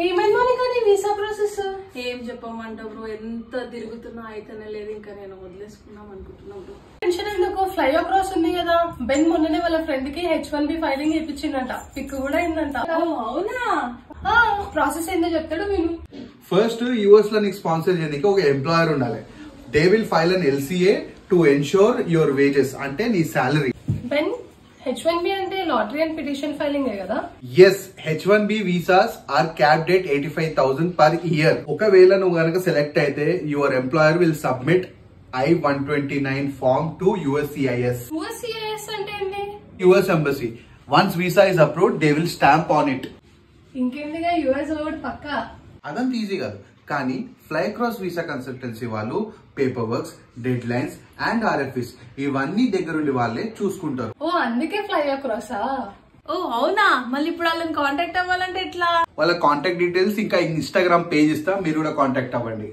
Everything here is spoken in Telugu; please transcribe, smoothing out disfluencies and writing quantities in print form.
ఏమైంది కానీ వీసా ప్రాసెస్ ఏం చెప్పమంటావు బ్రో, ఎంత తిరుగుతున్నా అయితేనే లేదు. ఇంకా నేను వదిలేసుకున్నాం అనుకుంటున్నాం బ్రో. టెన్షన్ ఎందుకు, ఫ్లై అక్రాస్ ఉంది కదా. బెన్ మొన్ననే వాళ్ళ ఫ్రెండ్ కి H1B ఫైలింగ్ ఇప్పించిందంట, పిక్ కూడా అయిందంట. అవునా? ప్రాసెస్ ఏందో చెప్తాడు విను. ఫస్ట్ యూఎస్ లో నీకు స్పాన్సర్ చేయడానికి ఒక ఎంప్లాయర్ ఉండాలి. They will file an LCA to ensure your wages, అంటే నీ సాలరీ. బెన్ H1B అంటే లాటరీ అండ్ పిటిషన్ ఫైలింగ్ కదా? Yes, H1B visas are capped at 85,000 per year. ఒకవేళ నువ్వు గనక సెలెక్ట్ అయితే your employer will submit I-129 form to USCIS. USCIS అంటే ఏంటి? US Embassy. Once visa is approved, they will stamp on it. ఇంకేందిగా US ఓడ్ పక్కా. అదంత ఈజీ కాదు, కానీ ఫ్లై అక్రాస్ వీసా కన్సల్టెన్సీ వాళ్ళు paper works, dead lines and RFEs ఇవన్నీ దగ్గరుండి వాళ్ళే చూసుకుంటారు. ఓ అందుకే ఫ్లై అక్రాసా? ఓ అవునా? మళ్ళీ ఇప్పుడు వాళ్ళని కాంటాక్ట్ అవ్వాలంటే ఎట్లా? వాళ్ళ కాంటాక్ట్ డీటెయిల్స్ ఇంకా ఇన్స్టాగ్రామ్ పేజ్ ఇస్తా, మీరు కూడా కాంటాక్ట్ అవ్వండి.